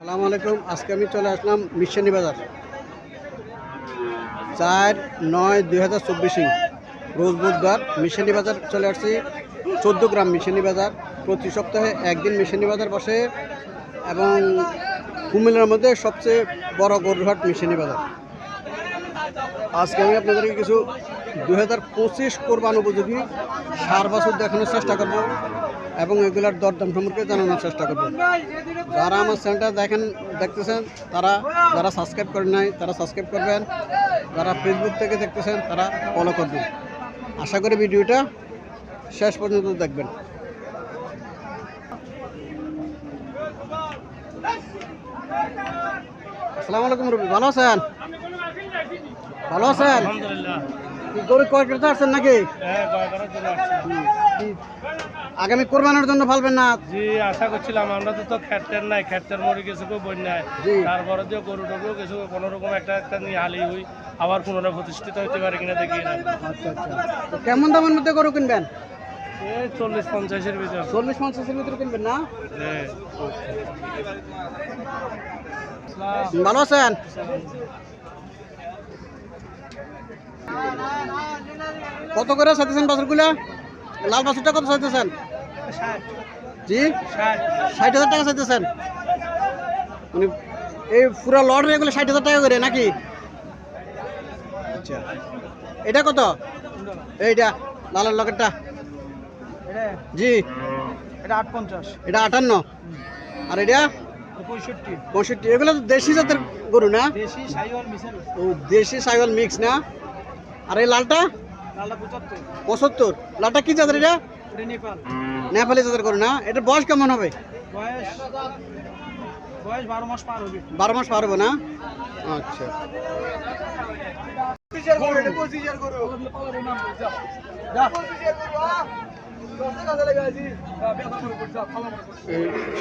আসসালামু আলাইকুম। আজকে আমি চলে আসলাম মিশনী বাজার 4/9/2024 রোজ বুধবার মিশনী বাজার চলে আসছি। 14 গ্রাম মিশনী বাজার। প্রতি সপ্তাহে একদিন মিশনী বাজার বসে এবং কুমিল্লার মধ্যে সবচেয়ে বড় গরুহাট মিশনী বাজার। আজকে আমি আপনাদেরকে কিছু 2025 কোরবান উপযোগী সার বাছুর দেখানোর চেষ্টা করব এবং এগুলার দরদাম সম্পর্কে জানানোর চেষ্টা করব। যারা আমার চ্যানেলটা দেখতেছেন তারা যারা সাবস্ক্রাইব করেন নাই তারা সাবস্ক্রাইব করবেন, যারা ফেসবুক থেকে দেখতেছেন তারা ফলো করবেন। আশা করি ভিডিওটা শেষ পর্যন্ত দেখবেন। আসসালামু আলাইকুম রবি, ভালো আছেন? ভালো আছেন? গরু ক্রয় করতে আসছেন নাকি? আগামী কোরবানোর জন্য ফালবেন না? জি, আশা করছিলাম। আমরা তো খেতের নাই, খেতের মরে গেছে, কেউ বন্যায়। তারপরে যে গরু টরু কিছু কোনো রকম একটা নিয়ে হালি হই, আবার পুনরায় প্রতিষ্ঠিত হইতে পারে কিনা দেখি না। আচ্ছা আচ্ছা, তো কেমন দামের মধ্যে গরু কিনবেন? এই 40-50-এর ভিতরে। 40-50-এর ভিতরে কিনবেন না? ভালো আছেন? কত করে চাইতেছেন বাছুরগুলা? লাল বাছুরটা কত চাইতেছেন? জি, 60,000 টাকা চাইতেছেন। মানে এই পুরো লটের এগুলো 60,000 টাকা করে নাকি? আচ্ছা, এটা কত? এইটা লালের লকেটটা? জি, এটা 58। এটা 58। আর এটা 65। এগুলো তো দেশি জাতের গরু না? দেশি সাইওয়াল মিশাল। ও, দেশি সাইওয়াল মিক্স না? আর এই লালটা? লালটা 75। 75। লালটা কি জাতের এটা? এটা নেপাল। নেপালি জাতের গরু না? এটার বয়স কেমন হবে? বয়স 12 মাস পার হবে। 12 মাস পার হবে না? আচ্ছা, এই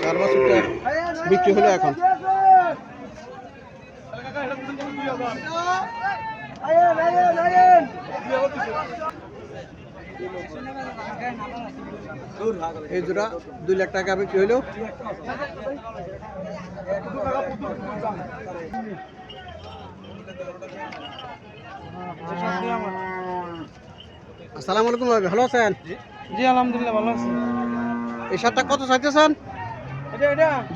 সার বাছুরটা বিক্রি হলো এখন। এই জোড়া 2 লাখ টাকা বিক্রি হইলো। আসসালামু আলাইকুম ভাই, ভালো আছেন? জি, আলহামদুলিল্লাহ ভালো আছি। এই শার্টটা কত চাইতেছেন? এটা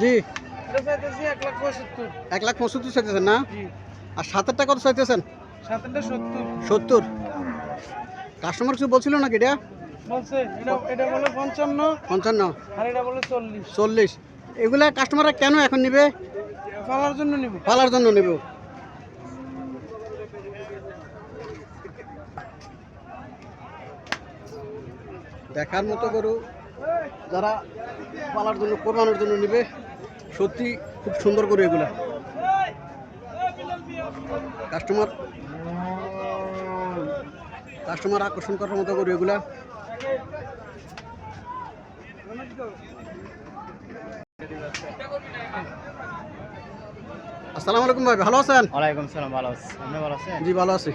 জি, এটা চাইতেছি 1,75,000। 1,75,000 চাইতেছেন না? জি, আর সাতেরটা কত চাইতেছেন? 70। 70। কাস্টমার কিছু বলছিল নাকি? এটা বলছে এটা বলে 55, 55 আর এটা বলে 40। 40। এগুলা কাস্টমাররা কেন এখন নিবে? পালার জন্য নিব। পালার জন্য নেব। দেখার মতো গরু, যারা পালার জন্য কোরবানোর জন্য নেবে, সত্যি খুব সুন্দর গরু এগুলা। কাস্টমার আকর্ষণ করার মতো গরু এগুলা। আসসালামু আলাইকুম ভাই, ভালো আছেন? ওয়ালাইকুম সালাম, ভালো আছি। আপনি ভালো আছেন? জি, ভালো আছি।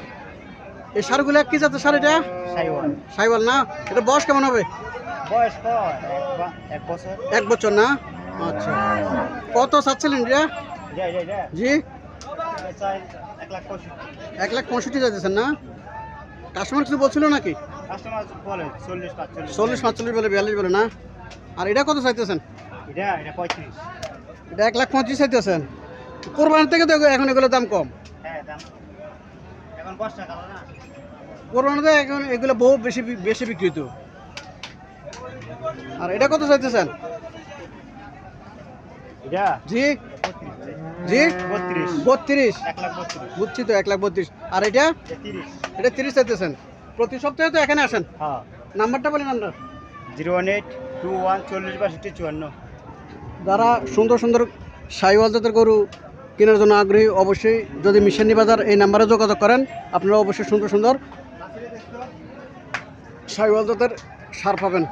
এই সারগুলা কি জাতের সার? এটা সাইওয়াল। সাইওয়াল না? এটা বয়স কেমন হবে? বয়স তো 1 বছর। 1 বছর না? আচ্ছা, কত চাচ্ছিলেন এটা? জি, 1,65,000 চাইতেছেন না? কাস্টমার কিছু বলছিল নাকি? কাস্টমার বলে 40-45। 40-45 বলে, 42 বলে না? আর এটা কত চাইতেছেন? এটা 35। এটা 1,25,000 চাইতেছেন। কোরবানির থেকে তো এখন এগুলোর দাম কম। হ্যাঁ, দাম এখন 5 টাকা না। কোরবানিতে এখন এগুলো বহু বেশি বিক্রিত। আর এটা কত চাইতেছেন? এটা জি জি, 32। 32। 1,32,000। বুঝছি তো, 1,32,000। আর এটা? 30। এটা 30 চাইতেছেন। প্রতি সপ্তাহে তো এখানে আসেন। হ্যাঁ, নাম্বারটা বলেন আপনার। 01821406254। যারা সুন্দর সুন্দর সাইওয়াল জাতের গরু কেনার জন্য আগ্রহী, অবশ্যই যদি মিশনী বাজার এই নাম্বারে যোগাযোগ করেন, আপনারা অবশ্যই সুন্দর সুন্দর সাইওয়াল জাতের সার পাবেন।